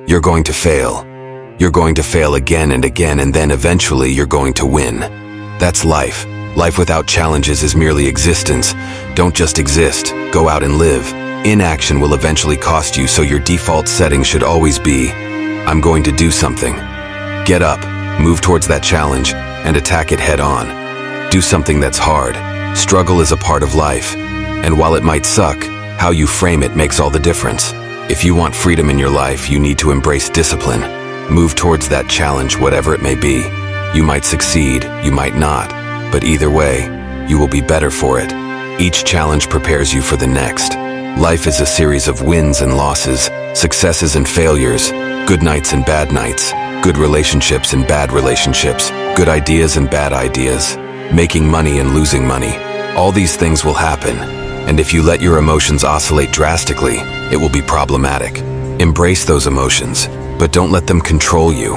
You're going to fail. You're going to fail again and again, and then eventually you're going to win. That's life. Life without challenges is merely existence. Don't just exist, go out and live. Inaction will eventually cost you, so your default setting should always be, I'm going to do something. Get up, move towards that challenge, and attack it head on. Do something that's hard. Struggle is a part of life. And while it might suck, how you frame it makes all the difference. If you want freedom in your life, you need to embrace discipline. Move towards that challenge, whatever it may be. You might succeed, you might not, but either way, you will be better for it. Each challenge prepares you for the next. Life is a series of wins and losses, successes and failures, good nights and bad nights, good relationships and bad relationships, good ideas and bad ideas, making money and losing money. All these things will happen, and if you let your emotions oscillate drastically, it will be problematic. Embrace those emotions, but don't let them control you.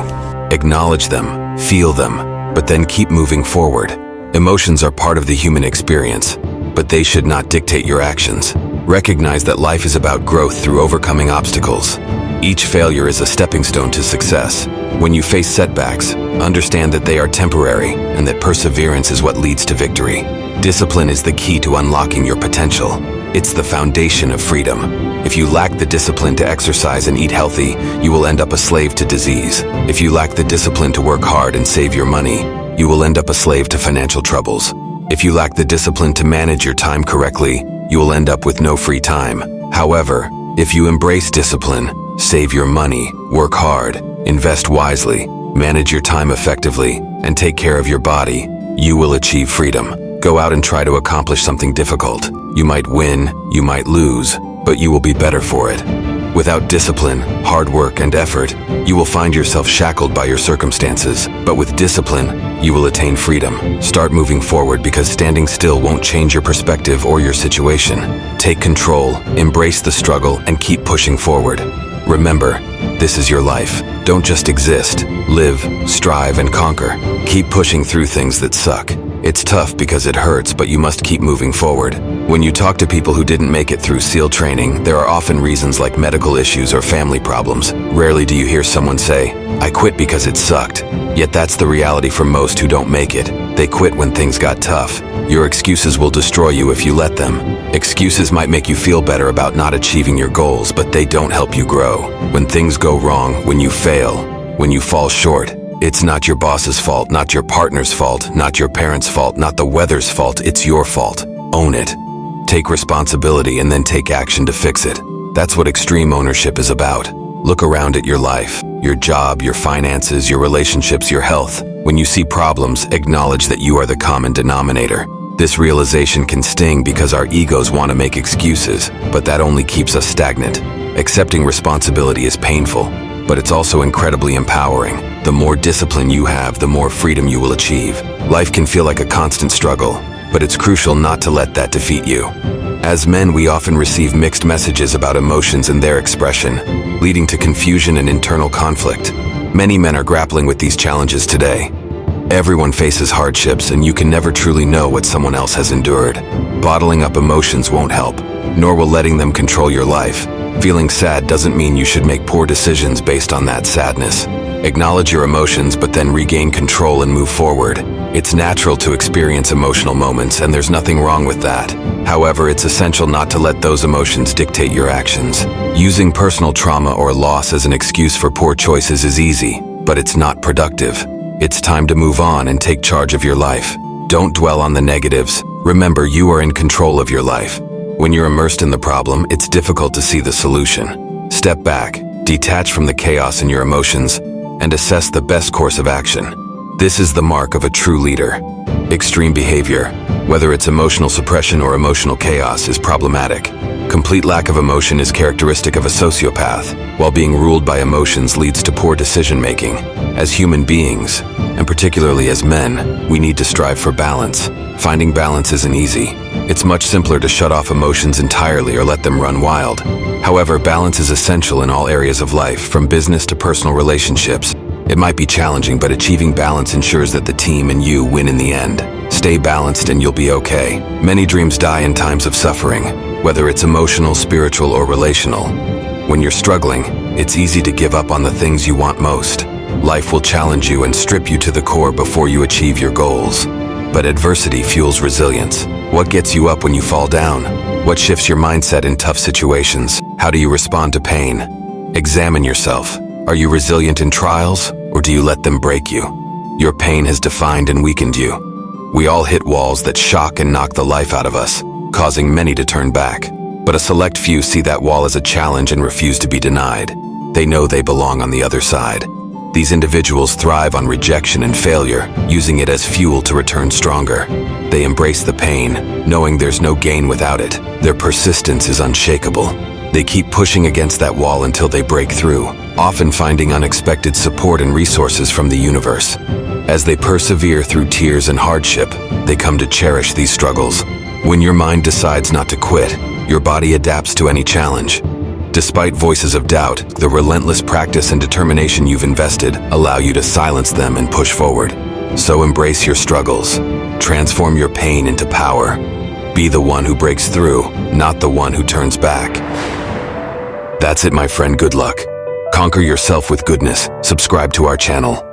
Acknowledge them, feel them, but then keep moving forward. Emotions are part of the human experience, but they should not dictate your actions. Recognize that life is about growth through overcoming obstacles. Each failure is a stepping stone to success. When you face setbacks, understand that they are temporary and that perseverance is what leads to victory. Discipline is the key to unlocking your potential. It's the foundation of freedom. If you lack the discipline to exercise and eat healthy, you will end up a slave to disease. If you lack the discipline to work hard and save your money, you will end up a slave to financial troubles. If you lack the discipline to manage your time correctly, you will end up with no free time. However, if you embrace discipline, save your money, work hard, invest wisely, manage your time effectively, and take care of your body, you will achieve freedom. Go out and try to accomplish something difficult. You might win, you might lose, but you will be better for it. Without discipline, hard work, and effort, you will find yourself shackled by your circumstances. But with discipline, you will attain freedom. Start moving forward, because standing still won't change your perspective or your situation. Take control, embrace the struggle, and keep pushing forward. Remember, this is your life. Don't just exist. Live, strive, and conquer. Keep pushing through things that suck. It's tough because it hurts, but you must keep moving forward. When you talk to people who didn't make it through SEAL training, there are often reasons like medical issues or family problems. Rarely do you hear someone say, I quit because it sucked. Yet that's the reality for most who don't make it. They quit when things got tough. Your excuses will destroy you if you let them. Excuses might make you feel better about not achieving your goals, but they don't help you grow. When things go wrong, when you fail, when you fall short, it's not your boss's fault, not your partner's fault, not your parents' fault, not the weather's fault, it's your fault. Own it. Take responsibility and then take action to fix it. That's what extreme ownership is about. Look around at your life, your job, your finances, your relationships, your health. When you see problems, acknowledge that you are the common denominator. This realization can sting because our egos want to make excuses, but that only keeps us stagnant. Accepting responsibility is painful, but it's also incredibly empowering. The more discipline you have, the more freedom you will achieve. Life can feel like a constant struggle, but it's crucial not to let that defeat you. As men, we often receive mixed messages about emotions and their expression, leading to confusion and internal conflict. Many men are grappling with these challenges today. Everyone faces hardships, and you can never truly know what someone else has endured. Bottling up emotions won't help, nor will letting them control your life. Feeling sad doesn't mean you should make poor decisions based on that sadness. Acknowledge your emotions, but then regain control and move forward. It's natural to experience emotional moments, and there's nothing wrong with that. However, it's essential not to let those emotions dictate your actions. Using personal trauma or loss as an excuse for poor choices is easy, but it's not productive. It's time to move on and take charge of your life. Don't dwell on the negatives. Remember, you are in control of your life. When you're immersed in the problem, it's difficult to see the solution. Step back, detach from the chaos in your emotions, and assess the best course of action. This is the mark of a true leader. Extreme behavior, whether it's emotional suppression or emotional chaos, is problematic. Complete lack of emotion is characteristic of a sociopath, while being ruled by emotions leads to poor decision-making. As human beings, and particularly as men, we need to strive for balance. Finding balance isn't easy. It's much simpler to shut off emotions entirely or let them run wild. However, balance is essential in all areas of life, from business to personal relationships. It might be challenging, but achieving balance ensures that the team and you win in the end. Stay balanced and you'll be okay. Many dreams die in times of suffering, whether it's emotional, spiritual, or relational. When you're struggling, it's easy to give up on the things you want most. Life will challenge you and strip you to the core before you achieve your goals. But adversity fuels resilience. What gets you up when you fall down? What shifts your mindset in tough situations? How do you respond to pain? Examine yourself. Are you resilient in trials, or do you let them break you? Your pain has defined and weakened you. We all hit walls that shock and knock the life out of us, causing many to turn back. But a select few see that wall as a challenge and refuse to be denied. They know they belong on the other side. These individuals thrive on rejection and failure, using it as fuel to return stronger. They embrace the pain, knowing there's no gain without it. Their persistence is unshakable. They keep pushing against that wall until they break through, often finding unexpected support and resources from the universe. As they persevere through tears and hardship, they come to cherish these struggles. When your mind decides not to quit, your body adapts to any challenge. Despite voices of doubt, the relentless practice and determination you've invested allow you to silence them and push forward. So embrace your struggles. Transform your pain into power. Be the one who breaks through, not the one who turns back. That's it, my friend. Good luck. Conquer yourself with goodness. Subscribe to our channel.